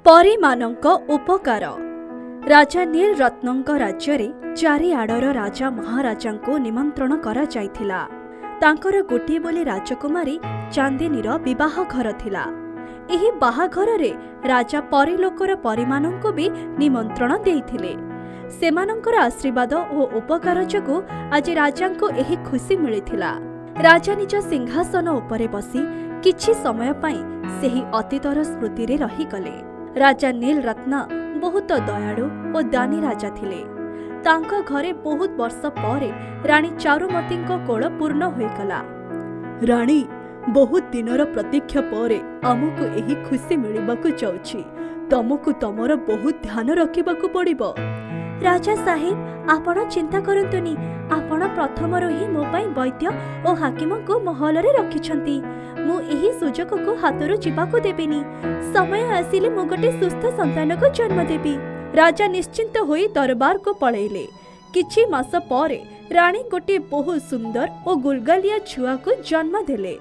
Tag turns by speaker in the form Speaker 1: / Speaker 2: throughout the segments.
Speaker 1: परीमानंक उपकार। राजा नील रत्नंक राज्य चारिआडर राजा महाराजांको निमंत्रण करा जायथिला। तांकर गोटे बोली राजकुमारी चांदिनीर विवाह घर थिला। एही बाहाघर रे राजा परिलोकर परिमानंको भी निमंत्रण देइथिले। सेमानंकर आशीर्वाद और उपकार जोगु आज राजांको एही खुशी मिलिथिला। राजा निज सिंहासन उपरे बसी किछि समय पई सेही अतीतर स्मृति रे रही गले। राजा नील रत्न बहुत दयालु और दानी राजा थिले। तांको घरे बहुत वर्ष परे रानी चारुमतींको कोल पूर्ण होइगला। रानी, बहुत दिनर प्रतीक्षा परे आमको एही खुशी मिलिबाकु जाउछि। तमको तमर बहुत ध्यान रखिबाकु पड़िबो। राजा साहेब, आपण चिंता करंतुनी। आपण प्रथमरो ही मो पई वैद्य और हाकिम को महल रे रखिछंती। मु एही सुजोग को हातरो जिबाकु देबिनी। समय आसिले मु गोटे सुस्थ संतान को जन्म देबी। राजा निश्चिंत होई दरबार को पळेइले। किछि मास परे रानी गोटे बहुत सुंदर और गुलगालिया छुआ को जन्म देले।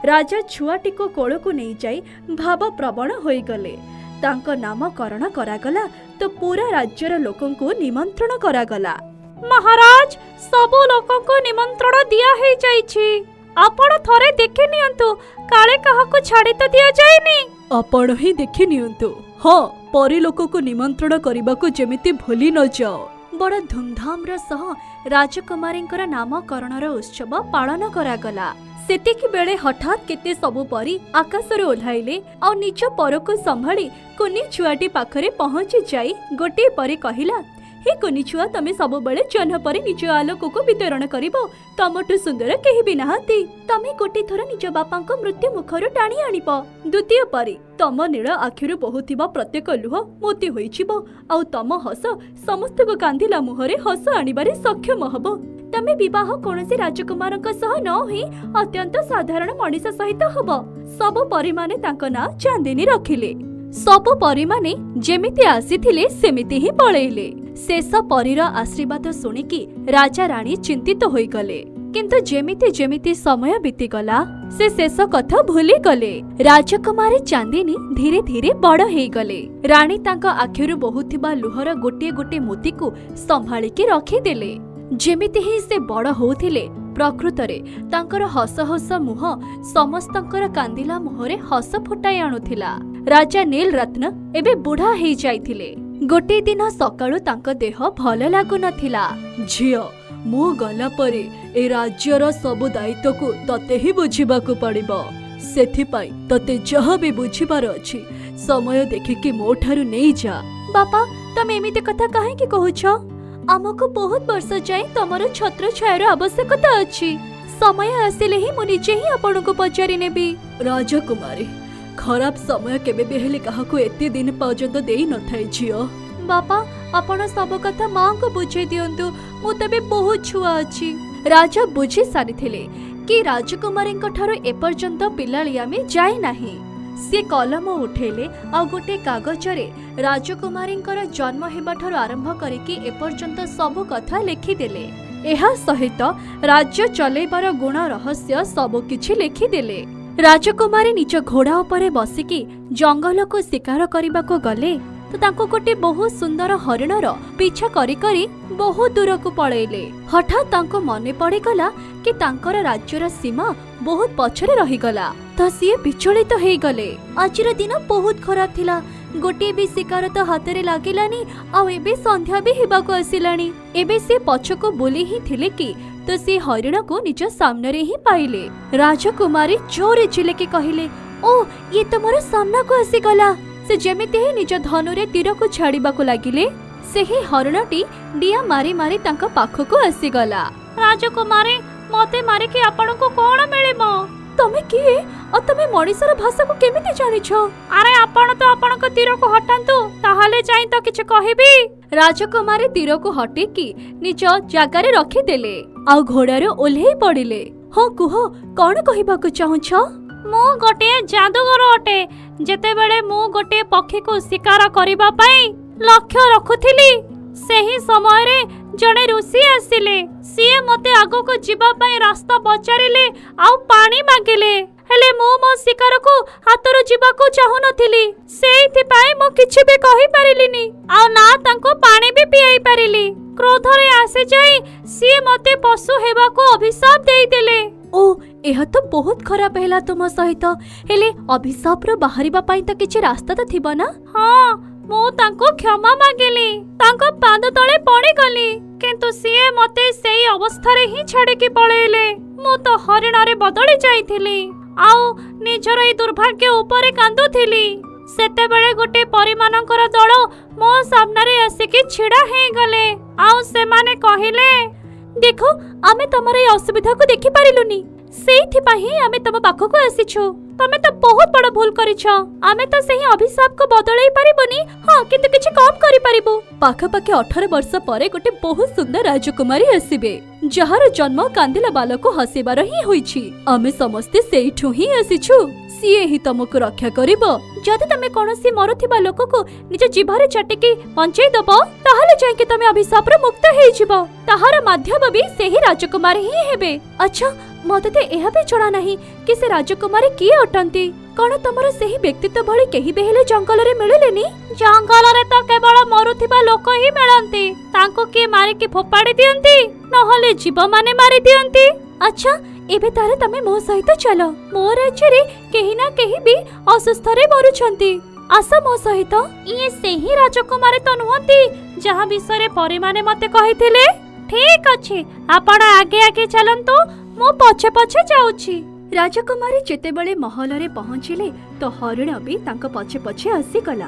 Speaker 1: राजा छुआटी को कोल को नहीं जाई भाव प्रवण होई गले। तांको नामकरण करागला तो पूरा राज्यर लोकन को निमंत्रण करागला। महाराज, सब लोकन को निमंत्रण दिया हे जाईछि। आपण थरे देखि नियंतु, काले काहा को छाडी तो दिया जायनी। आपण ही देखि नियंतु। हां, परि लोक को निमंत्रण करिबा को जेमिति भूली न जाओ। बड़ धूमधाम र सह राजकुमारींकर नामकरणर उत्सव पालन करागला। सेतिकी बेले हठात केते सबु परी आकाशरे ओल्हाइले और निज पर को संभाली कुनी छुआटी पाखरे पहुंची जाई गोटे परी कहिला, हे कुनी छुआ, तमे सब बेले जह्न परी निज आलोक को वितरण करिबो। तमटु सुंदर केहि भी नाहंती। तमे गोटे थर निज बापांको मृत्यु मुखरु टाणी आनिबो। द्वितीय परी, तम नील आखिरु बहुथिबा प्रत्येक लुह मोती होइछिबो आ तम हस समस्त को कांदिला मुहरे हस आनिबारे सक्षम हबो। तमे विवाह कोनसी राजकुमारक सह न होई अत्यंत साधारण मनीष सहित हबो। सब परिमाने तांको ना चांदिनी रखिले। सब परिमाने जेमिति आसीथिले सेमिति ही पळेइले। शेष परीर आशीर्वाद सुनिकी राजा रानी चिंतित होई गले। किंतु जेमिति जेमिति समय बीतीगला से शेष कथा भूली गले। राजकुमारी चांदिनी धीरे धीरे बड़ हेई गले। रानी तांका आखिरु बहुथिबा लुहर गोटे गोटे मोती को संभाली के रखी देले। जेमिति ही से बड़ होउथिले, प्रकृतरे तांकर हस हस मुह समस्तंकर कांदिला मुहरे हस फुटाई आणुथिला। राजा नील रत्न एबे बुढ़ा हेई जाइथिले। गोटे दिन सकाळु तांका देह भल लागु नथिला। झियो, मु गला परे ए राज्यर सब दायित्व को तते ही बुझिबाकु पड़िबो। सेथि पई तते जह भी बुझिबार अछि समय देखिकि मो ठारु नै जा। बापा, तमे एमिते कथा काहे कि कहूछो? आमको बहुत वर्ष जाए तमर छत्र छायर आवश्यकता अछि। समय आसिले ही मु निजे ही आपन को पचारि नेबी। राजकुमारी, खराब समय केबे भी हेले काहाकू एते दिन पर्यंत देई न थाई झियो। बापा, आपण सब कथा मां को बुझे दियंतु। मु तबे बहुत छुआ अछि। राजा बुझी सारिथिले कि राजकुमारींक ठारो एपर्यंत पिलालियामी जाय नाही। से कलम उठेले आ गोटे कागजरे राजकुमारींकर जन्म हेबा ठारो आरंभ करिकि एपर्यंत सब कथा लिखिदेले। एहा सहित राज्य चलेबार गुण रहस्य सब किछि लिखिदेले। राजकुमारी निज घोड़ा उपरे बसिकी जंगल को शिकार करबा को गले तो तांको गोटे बहुत सुंदर हरिणर पीछा करी करी बहुत दूर को पळेले। हठात तांको मने पड़ीगला कि तांकर राज्यर सीमा बहुत पछरे रही गला। तो सी विचलित तो हेई गले। आजिर दिन बहुत खराब थिला। गोटे भी शिकार तो हाथ रे लागिलानी आ एबे संध्या भी हेबाको आसिलानी। एबे से पछको बोली ही थिले कि तो से हरिण को निज सामने रे ही पाइले। राजकुमारी जोरे चिले के कहिले, ओ ये तो मोर सामना को आसी गला। से जेमिति ही निज धनुरे तीर को छाड़ीबा को लागिले। से ही हरिणटी डिया मारी मारी तांका पाखो को आसी गला। राजकुमारी, मते मारी के आपण को कोन मिलेमो? तमे किए और तमे मणिसर भाषा को केमिति जानिछो? अरे आपण तो आपण को तीर को हटांतु, ताहाले जाई तो किछ कहिबी। राजकुमारी तीर को हटे कि निज जागारे रखी देले आ घोड़ारे ओल्हेई पड़िले। हां, कुह, कोन कहिबा को चाहुछो? मु गोटे जादूगर अटे। जेते बेले मु गोटे पक्षी को शिकार करिबा पई लक्ष्य रखुथिली, सेही समय रे जणे ऋषि आसिले। सीए मते आगो को जीवा पई रास्ता पचारिले आउ पानी मागिले। हेले मो शिकार को हातरो जीवाको चाहू नथिली सेइथि पाए मो किछि भी कहि परिलिनी आ ना तांको पानी भी पियाई परिली क्रोधरे आसे जाई सी मते पशु हेबा को अभिशाप देई देले। ओ एहा तो बहुत खराब हैला तुम सहित हेले अभिशाप रो बाहरिबा पई त किछि रास्ता त थिबो ना। हां मो तांको क्षमा मांगेली तांको पाद तळे पड़ी गली किंतु सीए मते सेई अवस्था रे ही छाड़ी के पळेले मो तो हरिण रे बदली जाईथिली आउ निजर ए दुर्भाग्य ऊपर कांदुथिली सेते बेले गोटे परिमानकर दळ मो सामने रे आसिके छिड़ा हे गले आउ से माने कहिले देखो आमे तमरे ए असुविधा को देखि पारिलुनी सेइथि पाही आमे तम पाखो को आसीछु तमे तो बहुत बड़ भूल करिछ आमे तो सही अभिशाप को बदलाई परिबनी हां किंतु किछि कम करि परिबो। पाखा पाखे 18 वर्ष परे गोटे बहुत सुंदर राजकुमारी आसीबे जहार जन्म कांदिला बालक हसेबार ही होईछि आमे समस्ते सेइठु ही आसीछु सीए ही तुमको रक्षा करिबो जदि तमे कोनोसी मरुथिबा लोक को निज जीभरे चाटिकी पंचाई दबो ताहाले जाय कि तमे अभिशाप रे मुक्त हेइ जिवो ताहार माध्यम भी सेही राजकुमारी ही हेबे। अच्छा मते ते एहा भी जणा नाही कि से राजकुमारी किए अटंती कोन तमरो सेही व्यक्तित्व भଳି केही बेहेले जंगल रे मिलिलेनी जंगल रे तो केवल मरुथिबा लोक ही मिलंती तांको के मारे के फोपाडी दियंती नहले जीव माने मारी दियंती। अच्छा एबे तारे तमे मो सहित चलो मो राज्य रे केही ना केही भी असुस्थ रे मरुछंती आसा मो सहित ये सेही राजकुमारी तो नहंती जहा विषय परिमाने मते कहिथिले। ठीक अछि आपण आगे आगे चलंतु मो पछे पछे जाउछि। राजकुमारी जेते बेले महल रे पहुंचिले तो हरिण भी तांको पछे पछे आसी गला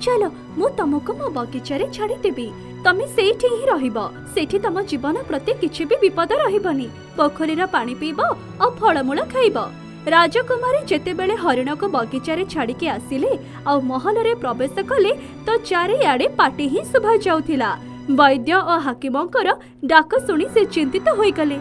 Speaker 1: चलो मु तुमको मो बगीचा रे छाड़ी देबी तमे सेठी ही रहिबो सेठी तम जीवन प्रति किछि भी विपद रहिबनी पोखरीर पानी पीबो और फळमूल खाइबो। राजकुमारी जेते बेले हरिण को बगीचा रे छाड़ी के आसिले और महल रे प्रवेश कले तो चारिआडे पाटी ही सुभा जाउथिला वैद्य और हाकिमंकर डाक सुनी से चिंतित होई गले।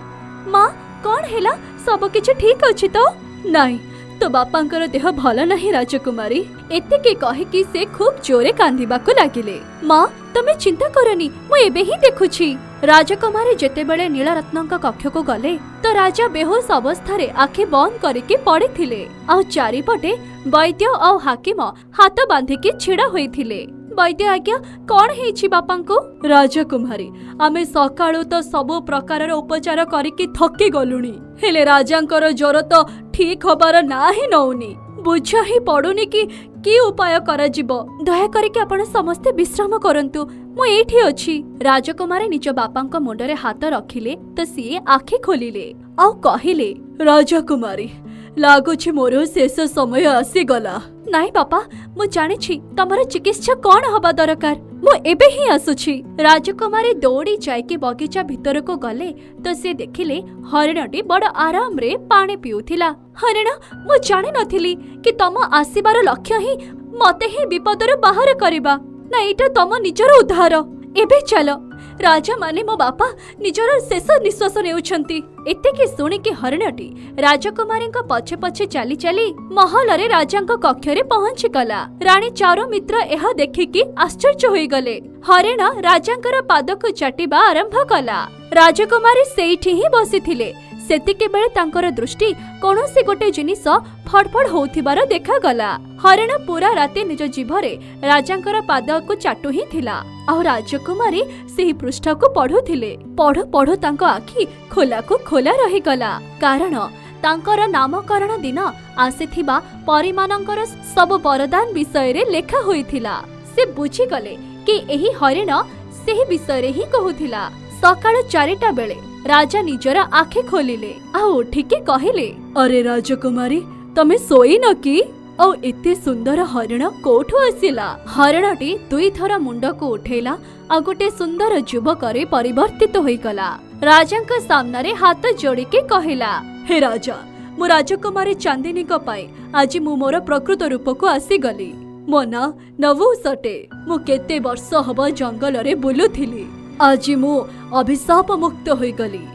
Speaker 1: मां कौन हैला सब किछ ठीक अछि तो नाही तो बापांकर देह भल नहीं राजकुमारी एते के कहि कि से खूब जोरे कांदिबा को लागिले। मां तमे चिंता करनी मु एबे ही देखुछि। राजकुमारी जेते बेले नीलरत्नक कक्ष को गले तो राजा बेहोश अवस्था रे आंखें बंद करके पड़िथिले आ चारिपटे वैद्य और हाकिम हाथ बांधि के छिड़ा होइथिले। वैद्य आज्ञा कौन हेछि बापा को? राजकुमारी आमे सकाळु तो सब प्रकार उपचार करिके थकी गलुनी हेले राजांकर ज्वर तो ठीक होबार ना ही नौनी बुझ ही पड़ुनी कि उपाय करा जिवो दया करके आपण समस्ते विश्राम करंतु मु एठी अछि। राजकुमारी निज बापांक मुंडरे हाथ रखिले तो सीए आखि खोलिले आ कहिले राजकुमारी लागुछि मोर शेष समय आसी गला। नाई बापा मु जानिछि तमर चिकित्सा कौन हबा दरकार मु एबे ही आसुछि। राजकुमारी दौड़ी जायके बगीचा भितर को गले तो से देखिले हरिणटी बड़ आराम रे पानी पिउथिला। हरिण मु जानि नथिली कि तम आसीबार लक्ष्य ही मते ही विपदर बाहर करबा ना एटा तम निजर उद्धार। एबे चलो राजा माने मो बापा निजर शेष निश्वास नेउछंती। एतेके सुनी कि हरिणटी राजकुमारी पछे पछे चली चली महल रे राजांक कक्ष रे पहुंची गला। रानी चारुमित्र एहा देखिकी आश्चर्य होई गले। हरिण राजांकर पाद को चाटिबा आरंभ कला। राजकुमारी सेठी ही बसिथिले सेतिके बेले तांकर दृष्टि कोनोसी गोटे जिनिस फड़फड़ होउथिबार देखा गला। हरिण पूरा राति निज जीभरे राजांकर पाद को चाटू ही थिला और राजकुमारी सेही पृष्ठ को पढ़ुथिले। पढ़ु पढ़ु तांको आखि खोला को खोला रही गला कारण तांकर नामकरण दिन आसीथिबा परिमानंकर सब वरदान विषय रे लेखा होइथिला। से बुझी गले कि एही हरिण सेही विषय रे ही कहूथिला। सकाळ 4टा बेले राजा निजर आखे खोलिले आ उठिके कहिले अरे राजकुमारी तमे सोई न कि औ एते सुंदर हरिण कोठु आसिला। हरिणटी 2 थर मुंड को उठेला आ गोटे सुंदर युवक रे परिवर्तित होई गला। राजांक सामने रे हाथ जोड़ी के कहिला हे राजा मु राजकुमारी चांदिनी को पाई आज मु मोर प्रकृत रूप को आसी गली। मो ना नवुसटे मु केते वर्ष हबो जंगल रे बुलुथिली आज मु अभिशाप मुक्त होई गली।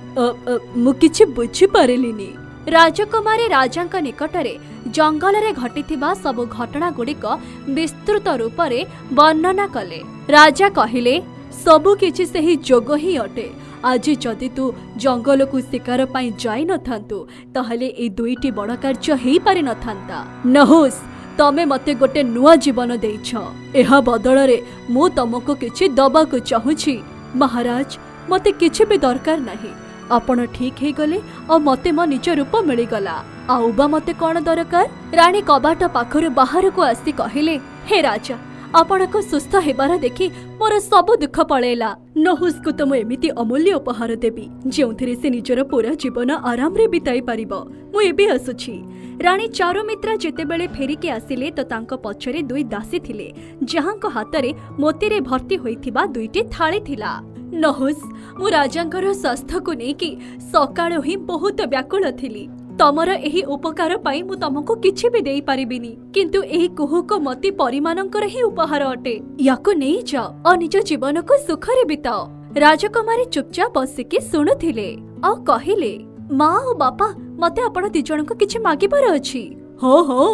Speaker 1: मु किछि बुझी पारिलिनी। राजकुमारी राजांक निकटरे जंगल रे घटिथिबा सब घटना गुड़िक विस्तृत रूप रे वर्णना कले। राजा कहिले सबु किछि सेही जोग ही अटे आज जदि तू जंगल को शिकार पाई जाई न थांतु ताहले ए दुईटी बड़ कार्य हेई पारि न थांता। नहुस तमे मते गोटे नुआ जीवन देइछ, एहा बदଳରେ मु तमको किछि दबाको चाहुछि। महाराज मते किछि भी दरकार नाही, आपण ठीक हे गले और मते मो निज रूप मिली गला, आउ बा मते कोन दरकार। रानी कबाट पाखरु बाहर को आसी कहिले, हे राजा आपण को सुस्थ हेबार देखि मोर सब दुख पळेला। नहुस को तो मु एमिति अमूल्य उपहार देबी जेउथिरे से निजर पूरा जीवन आराम रे बिताई परिबो। मु एबी हसुछि। रानी चारुमित्रा जेते बेले फेरिके आसिले तो तांको पछरे दुई दासी थिले जहांको हातरे मोतीरे भर्ती होइथिबा दुईटी थाळी थिला। नहुस मु राजांकर स्वास्थ्य को नेकी सकाळ ही बहुत व्याकुल थिली। तमर एही उपकार पाई मु तमको किछि भी देई परिबिनी, किंतु एही कुहुक मती परिमानंकर ही उपहार अटे। याको नै जा और निज जीवन को सुखरे बिताओ। राजकुमारी चुपचाप बसिके सुनुथिले और कहिले, माँ और बापा मते आपण दी जण को किछि मागिबार अछि। हो हो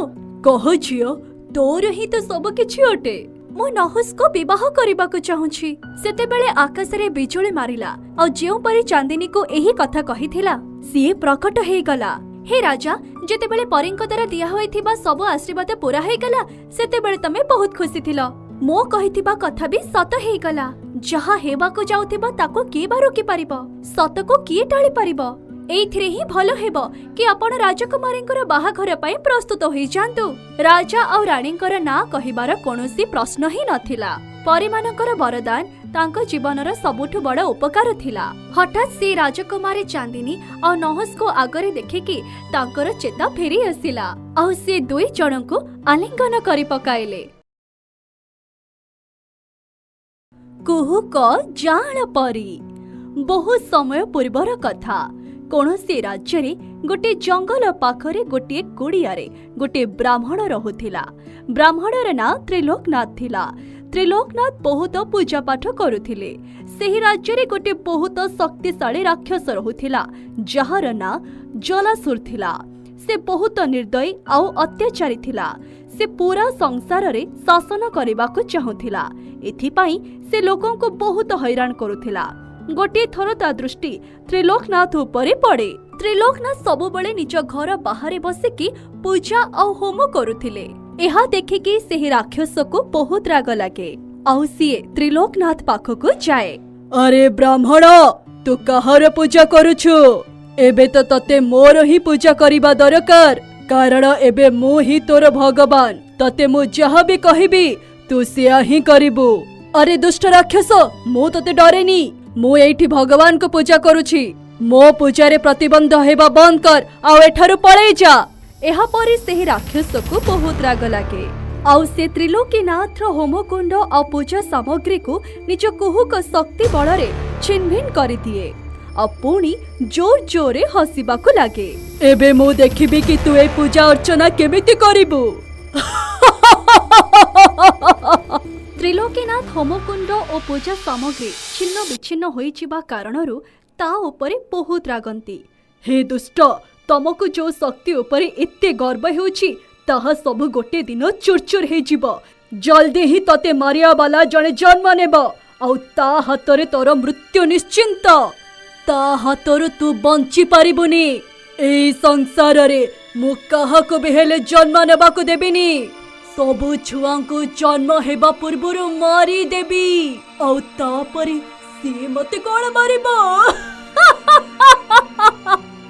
Speaker 1: कह झियो, तोर ही तो सब किछि अटे। मु नहुस को विवाह करबा को चाहुछि। सेते बेले आकाश रे बिजुली मारिला और जेउ परी चांदिनी को एही कथा कहिथिला सी प्रकट हे गला। हे राजा जेते बेले परिंक द्वारा दिया होइथिबा सब आशीर्वाद पूरा हे गला सेते बेले तमे बहुत खुशी थिलो। मो कहिथिबा कथा भी सत हे गला। जहा हेबा को जाउथिबा ताको के बारो के परिबो, सत को किए टाळी परिबो। एइथिरे ही भलो हेबो कि आपण राजकुमारींकर बाहाघर पई प्रस्तुत होई जांतु। राजा और रानींकर ना कहिबार कोनोसी प्रश्न ही नथिला। परिमानकर वरदान तांको जीवनर सबुठु बड़ उपकार थिला। हठात से राजकुमारी चांदिनी और नहुस को आगरे देखे कि तांकर चेता फेरी आसिला और से दुई जण को आलिंगन करि पकाइले। कुहुक जाळ परी। बहुत समय पूर्वर कथा। कोनोसी राज्य रे गोटे जंगल पाखरे गोटे कुड़ियारे गोटे ब्राह्मण रहुथिला। ब्राह्मणर ना त्रिलोकनाथ थिला। त्रिलोकनाथ बहुत पूजा पाठ करुथिले। सेही राज्य रे गोटे बहुत शक्तिशाली राक्षस रहुथिला जहार ना जलासुर थिला। से बहुत निर्दयी और अत्याचारी थिला। से पूरा संसार रे शासन करबा को चाहुथिला। एथिपाई से लोगों को बहुत हैरान करुथिला। गोटे थर ता दृष्टि त्रिलोकनाथ उपरे पड़े। त्रिलोकनाथ सबु बळे निज घर बाहरे बसिकी पूजा और होम करुथिले। एहा देखिकी सेही राक्षस को बहुत राग लागे और सीए त्रिलोकनाथ पाखको जाए। अरे ब्राह्मण तू कहार पूजा करुछु? एबे तो तते मोर ही पूजा करिबा दरकार, कारण एबे मु ही तोर भगवान। तते मु जहा भी कहिबी तू सिया ही करिबु। अरे दुष्ट राक्षस मु तते डरेनी, मु एठी भगवान को पूजा करुछि। मो पूजा रे प्रतिबंध हेबा बंद कर आ एठारु पळै जा। एहा परे सेही राक्षस को बहुत राग लागे आउ से त्रिलोकीनाथ होमकुंड और पूजा सामग्री को निज कुहुक शक्ति बल रे छिनभिन कर दिए और पुणी जोर जोरे हसीबा को लागे। एबे मु देखिबी कि तू ए पूजा अर्चना केमिति करिबु। त्रिलोकीनाथ होमकुंड और पूजा सामग्री छिन्न विच्छिन्न होई छिबा कारणरु ता उपरे बहुत रागंती। हे दुष्ट, तमको जो शक्ति उपरे एते गर्व हेउछि ताहा सब गोटे दिन चुरचुर हे जिवो। जल्दी ही तते मारिया वाला जने जन्म नेब आउ ता हातरे तोर मृत्यु निश्चिंत। ता हातरु तू बंची पारिबुनी। एई संसार रे मु काहाको भी हेले जन्म नेबा को देबिनी। सबु छुआंको जन्म हेबा पूर्वरु मारी देबी आउ तापरे से मते कोन मारिबो।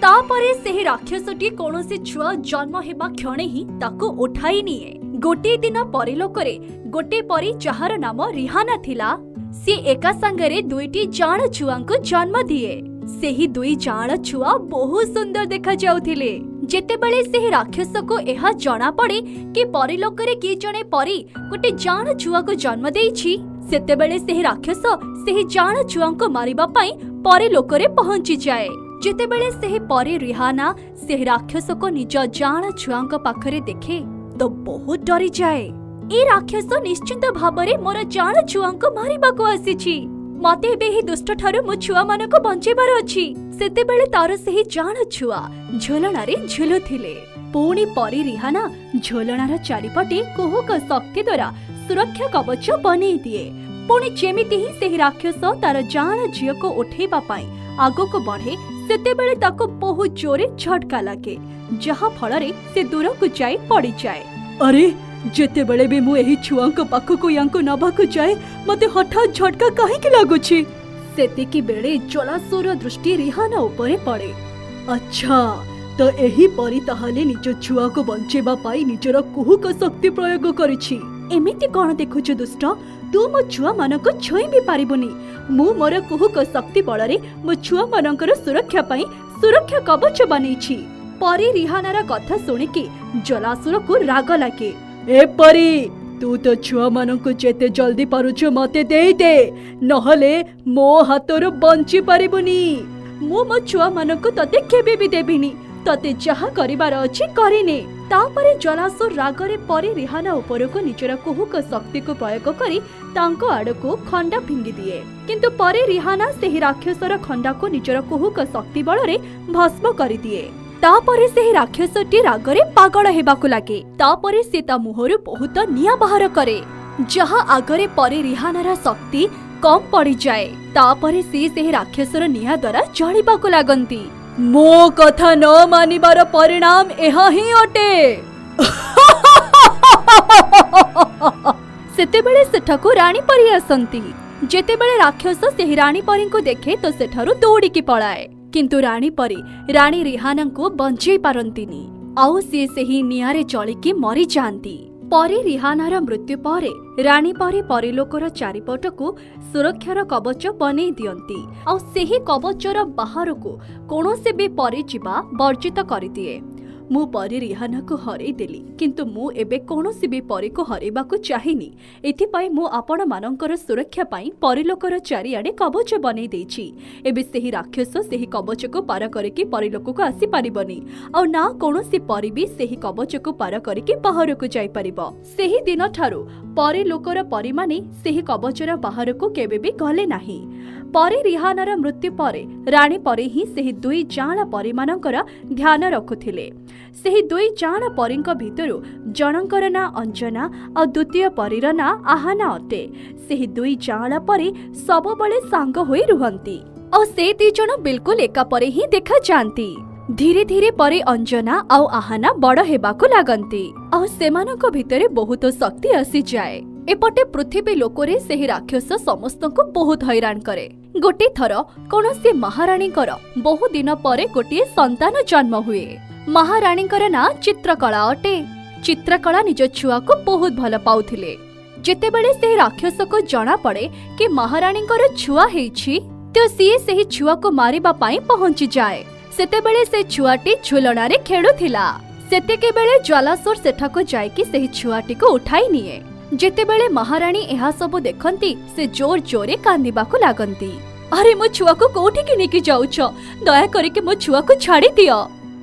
Speaker 1: तापरे सेही राक्षसटी कोनोसी छुआ जन्म हेबा क्षणे ही ताको उठाई निए। गोटे दिन परिलोकरे गोटे परी जहार नाम रिहाना थिला। सी एका संगरे दुईटी जाण छुआंको जन्म दिए। सेही दुई जाण छुआ बहुत सुंदर देखा जाउथिले। जेतेबेले सेही राक्षस को एहा जणा पड़े कि परिलोकरे की जणे परी गोटे जाण छुआ को जन्म देइछि, सेतेबेले सेही राक्षस सेही जाण छुआंको मारिबा पई परिलोकरे पहुंची जाए। जेतेबेले सेही परी रिहाना सेही राक्षस को निज जाण छुआंको पाखरे देखे तो बहुत डरी जाए। ए राक्षस निश्चिंत भाबरे मोर जाण छुआंको मारिबा को आसीछि। मते बे ही दुष्ट ठारू मो छुआ मानको बंचेबार अछि। सेतेबेले तार सेही जाण छुआ झोलणारे झुलुथिले। पुणी परी रिहाना झोलणार चारिपटे कुहुक शक्ति द्वारा सुरक्षा कवच बनै दिए। पुणी जेमिति ही सेही राक्षस तार जाण झील को उठेबा पाई आगो को बढ़े सेतेबेले ताको बहुत जोरे झटका लागे जहा फलरे से दूर को जाई पड़ी जाए। अरे जेतेबेले भी मु एही छुआंको पाखको यांको नबाको जाए मते हठात झटका काहे के लागुछि। सेतिकी बेले जलासुर दृष्टि रिहाना उपरे पड़े। अच्छा तो एही परी ताहाले निज छुआ को बंचेबा पाई निजर कुहुक शक्ति प्रयोग करिछि। एमिति कोन देखुछु दुष्ट, तू मो छुआ मानको छुई भी पारिबुनी। मु मोर कुहुक शक्ति बलरे मो छुआ मानकर सुरक्षा पाई सुरक्षा कवच बनेछि। परी रिहानार कथा सुनिकी जलासुर को राग लागे। ए परी तू तो छुआ मानको जेते जल्दी पारुछ मते देई दे, नहले मो हातरो बंची पारिबुनी। मु मो छुआ मानको तते केबे भी देबिनी, तते जहा करिबार अछि करिने। तापरे जलासुर रागरे परी रिहाना उपरको निजर कुहुक शक्ति को प्रयोग करी तांको आडको खंडा फिंगी दिए, किंतु परी रिहाना सेही राक्षसर खंडा को निजर कुहुक शक्ति बलरे भस्म करी दिए। तापरे सेही राक्षसटी रागरे पागल हेबाकु लागे। तापरे से ता मुहरु बहुत निया बाहर करे, जहा आगरे परी रिहानार शक्ति कम पड़ी जाए। तापरे से सेही राक्षसर निया द्वारा जळिबाकु लागंती। मो कथा न मानिबार परिणाम एहा ही अटे। सेतेबेले सेठाकु रानी परी आसंती। जेतेबेले राक्षस सेही रानी परी को देखे तो सेठारु दौड़िकी पळाए, किंतु रानी परी रानी रिहाना को बंचेई पारंतीनी। आउ से सेही नियारे जळिकी मरी जांती। परी रिहानार मृत्यु परे रानी परी परिलोकर चारिपटकू सुरक्षार कवच बनै दियंती। आउ सेही कवचर बाहरकू कोनोसे भी परी जीवा वर्जित करिदिए। मु परी रिहाना को हरई देली, किंतु मु एबे कोनोसी भी परी को हरैबाकू चाहिनी। एथिपाई मु आपण मानकर सुरक्षा पाई परिलोकर चारिआडे कवच बनै देछि। एबे सेही राक्षस सेही कवच को पार करिकि परिलोक को आसी परिबनी, आ ना कोनोसी परी भी सेही कवच को पार करिकि बाहर को जाई परिबो। सेही दिन ठारू परिलोकर परी माने सेही कवचर बाहर को केबे भी गले नाही। परी रिहानार मृत्यु परे रानी परी ही सेही दुई जांला परी मानकर ध्यान रखुथिले। सेही दुई जांला परींक भितरु जनकर ना अंजना और द्वितीय परीर ना आहाना अटे। सेही दुई जांला परी सबबळे सांग होई रुहंती और से दी जण बिल्कुल एका परी ही देखा जांती। धीरे धीरे परी अंजना और आहाना बड़ हेबाकू लागंती और सेमानक भितरे बहुत शक्ति आसी जाए। एपटे पृथ्वी लोकरे सेही राक्षस समस्तको बहुत हैरान करे। गोटे थर कोनोसी महाराणीकर बहु दिन परे गोटे संतान जन्म हुए। महाराणीकर ना चित्रकला अटे। चित्रकला निज छुआ को बहुत भल पाउथिले। जेतेबेले से राक्षस को जना पड़े कि महाराणीकर छुआ हेछि तो सीए सेही छुआ को मारिबा पाई पहुंची जाए। सेतेबेले से छुआटी झुलणारे खेलुथिला। सेतेके बेले जलासुर सेठाको जायकि सेही छुआटी को उठाई निए। जेतेबेले महाराणी एहा सब देखंती से जोर जोरे कांदिबाकू लागंती। अरे मो छुआ को कोठी के नेकी जाउछ, दया करके मो छुआ को छाड़ी दियो,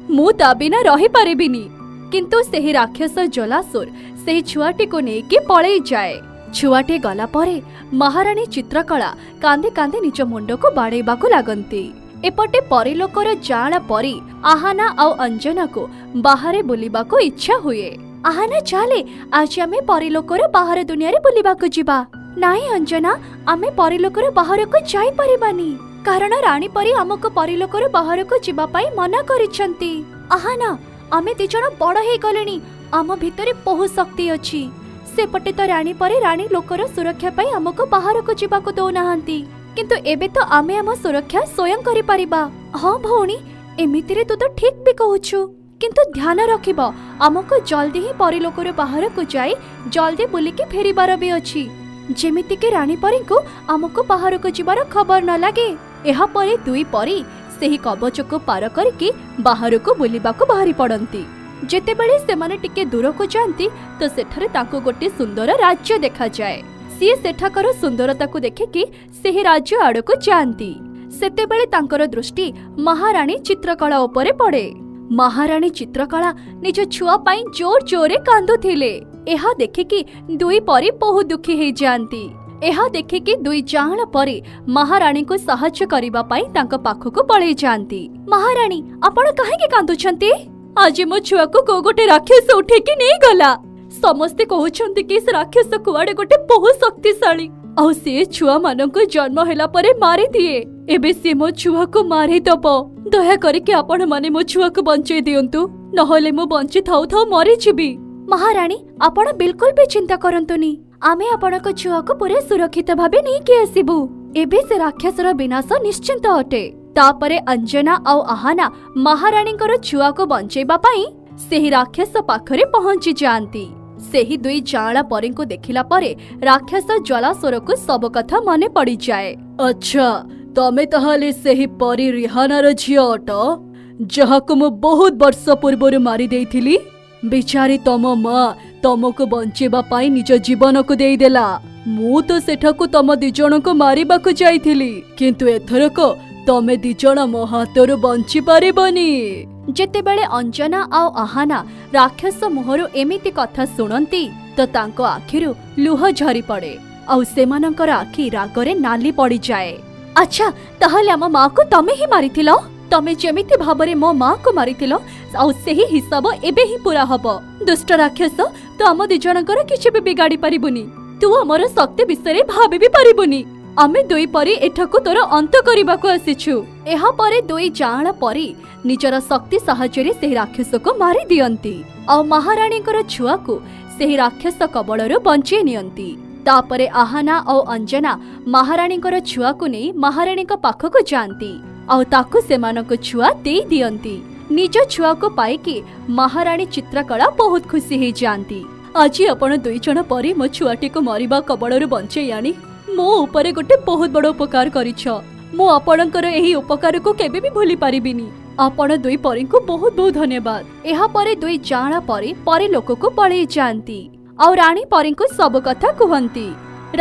Speaker 1: मु ता बिना रही पारेबिनी। किंतु सेही राक्षस जलासुर सेही छुआटी को नेकी पळेई जाए। छुआटे गला परे महाराणी चित्रकला कांदे कांदे निज मुंड को बाड़ेबाकू लागंती। एपटे परिलोकर जांला परी आहाना और अंजना को बाहरे बुलिबाकू इच्छा हुए। आहाना चाले आज आमे परिलोकर बाहर दुनिया रे बुलिबाकू जिबा। नाई अंजना, आमे परिलोकर बाहर को जाई परिबानी, कारण रानी परी हमको परिलोकर बाहर को जिबा पाई मना करिसंती। आहाना, आमे दिजण बड़ हे गलेनी, आम भितरे बहुत शक्ति अछि। सेपटे तो रानी परी रानी लोकर सुरक्षा पाई हमको बाहर को जिबाकू दो नाहंती, किंतु एबे तो आमे हम सुरक्षा स्वयं करि परिबा। हां भौणी, एमितिरे तू तो ठीक भी कहूछु, किंतु ध्यान रखिब हमको जल्दी ही परिलोकर बाहर को जाई जल्दी बुलिकी फेरिबार भी अछि, जेमिति के रानी परी को हमको बाहर को जिबार खबर न लागे। एहा परे दुई परी सेही कवच को पार करके बाहर को बुलिबाकू बाहरी पड़ंती। जेतेबेले सेमाने टिके दूर को जांती तो सेठारे ताको गोटे सुंदर राज्य देखा जाए। सीए सेठाकर सुंदरता को देखिकी सेही राज्य आड़ को जांती। सेतेबेले तांकर दृष्टि महाराणी चित्रकला उपरे पड़े। महाराणी चित्रकला निज छुआ पाई जोर जोरे कांदुथिले। एहा देखिकी दुई परी बहुत दुखी हे जांती। एहा देखिकी दुई जांला परी महाराणी को सहायता करिबा पाई तांको पाखको पळेई जांती। महाराणी, आपण काहे के कांदुछंती? आज मो छुआ को गोटे राक्षस उठेकी नहीं गला। समस्ते कहउछंती कि से राक्षस कुआडे गोटे बहुत शक्तिशाली, ଆଉ ସେ ଛୁଆ ମାନଙ୍କୁ ଜନ୍ମ ହେଲା ପରେ ମାରି ଦିଏ। ଏବେ ସେ ମୋ ଛୁଆକୁ ମାରିଦବ। ଦୟା କରିକି ଆପଣ ମାନେ ମୋ ଛୁଆକୁ ବଞ୍ଚେଇ ଦିଅନ୍ତୁ, ନହେଲେ ମୁଁ ବଞ୍ଚି ଥାଉ ଥାଉ ମରିଯିବି। ମହାରାଣୀ, ଆପଣ ବିଲକୁଲ ବି ଚିନ୍ତା କରନ୍ତୁନି। ଆମେ ଆପଣଙ୍କ ଛୁଆକୁ ପୁରା ସୁରକ୍ଷିତ ଭାବେ ନେଇକି ଆସିବୁ। ଏବେ ସେ ରାକ୍ଷସର ବିନାଶ ନିଶ୍ଚିନ୍ତ ଅଟେ। ତାପରେ ଅଞ୍ଜନା ଆଉ ଆହାନା ମହାରାଣୀଙ୍କର ଛୁଆକୁ ବଞ୍ଚେଇବା ପାଇଁ ସେହି ରାକ୍ଷସ ପାଖରେ ପହଞ୍ଚି ଯାଆନ୍ତି। ସେହି ଦୁଇ ଜାଆଁଳା ପରୀଙ୍କୁ ଦେଖିଲା ପରେ ରାକ୍ଷସ ଜ୍ୱାଳାସୁରକୁ ସବୁ କଥା ମନେ ପଡିଯାଏ। ଆଚ୍ଛା, ତମେ ତାହେଲେ ସେହି ପରୀ ରିହାନାର ଝିଅ ଅଟ, ଯାହାକୁ ମୁଁ ବହୁତ ବର୍ଷ ପୂର୍ବରୁ ମାରି ଦେଇଥିଲି। ବିଚାରୀ ତମ ମା ତମକୁ ବଞ୍ଚେଇବା ପାଇଁ ନିଜ ଜୀବନକୁ ଦେଇଦେଲା। ମୁଁ ତ ସେଠାକୁ ତମ ଦିଜଣଙ୍କୁ ମାରିବାକୁ ଯାଇଥିଲି, କିନ୍ତୁ ଏଥରକ ତମେ ଦିଜଣ ମୋ ହାତରୁ ବଞ୍ଚି ପାରିବନି। ଯେତେବେଳେ ଅଞ୍ଜନା ଆଉ ଆହାନା ରାକ୍ଷସ ମୁହଁରୁ ଏମିତି କଥା ଶୁଣନ୍ତି ତ ତାଙ୍କ ଆଖିରୁ ଲୁହ ଝରି ପଡେ ଆଉ ସେମାନଙ୍କର ଆଖି ରାଗରେ ନାଲି ପଡିଯାଏ। ଆଚ୍ଛା, ତାହେଲେ ଆମ ମାକୁ ତମେ ହିଁ ମାରିଥିଲ? ତମେ ଯେମିତି ଭାବରେ ମୋ ମାକୁ ମାରିଥିଲ ଆଉ ସେହି ହିସାବ ଏବେ ହିଁ ପୁରା ହବ। ଦୁଷ୍ଟ ରାକ୍ଷସ, ତୁ ଆମ ଦିଜଣଙ୍କର କିଛି ବି ବିଗାଡି ପାରିବୁନି। ତୁ ଆମର ଶକ୍ତି ବିଷୟରେ ଭାବି ବି ପାରିବୁନି। ଆମେ ଦୁଇ ପରୀ ଏଠାକୁ ତୋର ଅନ୍ତ କରିବାକୁ ଆସିଛୁ। ଏହା ପରେ ଦୁଇ ଜାଆଁଳା ପରୀ ନିଜର ଶକ୍ତି ସାହାଯ୍ୟରେ ସେହି ରାକ୍ଷସକୁ ମାରି ଦିଅନ୍ତି ଆଉ ମହାରାଣୀଙ୍କର ଛୁଆକୁ ସେହି ରାକ୍ଷସ କବଳରୁ ବଞ୍ଚେଇ ନିଅନ୍ତି। ତାପରେ ଆହାନା ଆଉ ଅଞ୍ଜନା ମହାରାଣୀଙ୍କର ଛୁଆକୁ ନେଇ ମହାରାଣୀଙ୍କ ପାଖକୁ ଯାଆନ୍ତି ଆଉ ତାକୁ ସେମାନଙ୍କ ଛୁଆ ଦେଇ ଦିଅନ୍ତି। ନିଜ ଛୁଆକୁ ପାଇକି ମହାରାଣୀ ଚିତ୍ରକଳା ବହୁତ ଖୁସି ହେଇଯାଆନ୍ତି। ଆଜି ଆପଣ ଦୁଇ ଜଣ ପରୀ ମୋ ଛୁଆଟିକୁ ମରିବା କବଳରୁ ବଞ୍ଚେଇ ଆଣି ମୋ ଉପରେ ଗୋଟେ ବହୁତ ବଡ ଉପକାର କରିଛ। ମୁଁ ଆପଣଙ୍କର ଏହି ଉପକାରକୁ କେବେ ବି ଭୁଲି ପାରିବିନି। ଆପଣ ଦୁଇ ପରୀଙ୍କୁ ବହୁତ ବହୁତ ଧନ୍ୟବାଦ। ଏହା ପରେ ଦୁଇ ଜାଆଁଳା ପରୀ ପରୀଲୋକକୁ ପଳେଇ ଯାଆନ୍ତି ଆଉ ରାଣୀ ପରୀଙ୍କୁ ସବୁ କଥା କୁହନ୍ତି।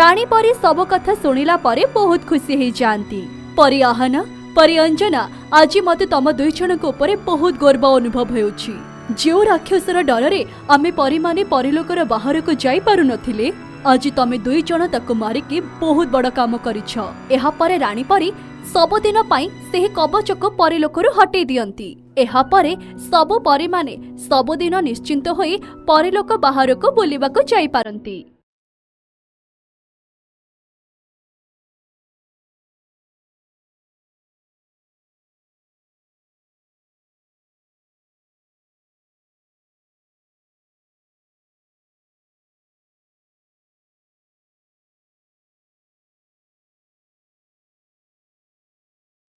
Speaker 1: ରାଣୀ ପରୀ ସବୁ କଥା ଶୁଣିଲା ପରେ ବହୁତ ଖୁସି ହେଇଯାଆନ୍ତି। ପରୀ ଆହାନା, ପରୀ ଅଞ୍ଜନା, ଆଜି ମତେ ତମ ଦୁଇ ଜଣଙ୍କ ଉପରେ ବହୁତ ଗର୍ବ ଅନୁଭବ ହେଉଛି। ଯେଉଁ ରାକ୍ଷସର ଡରରେ ଆମେ ପରୀମାନେ ପରୀଲୋକର ବାହାରକୁ ଯାଇପାରୁନଥିଲେ, ଆଜି ତମେ ଦୁଇ ଜଣ ତାକୁ ମାରିକି ବହୁତ ବଡ କାମ କରିଛ। ଏହା ପରେ ରାଣୀ ପରୀ ସବୁଦିନ ପାଇଁ ସେହି କବଚକୁ ପରୀଲୋକରୁ ହଟେଇ ଦିଅନ୍ତି। ଏହା ପରେ ସବୁ ପରୀମାନେ ସବୁଦିନ ନିଶ୍ଚିନ୍ତ ହୋଇ ପରୀଲୋକ ବାହାରକୁ ବୁଲିବାକୁ ଯାଇପାରନ୍ତି।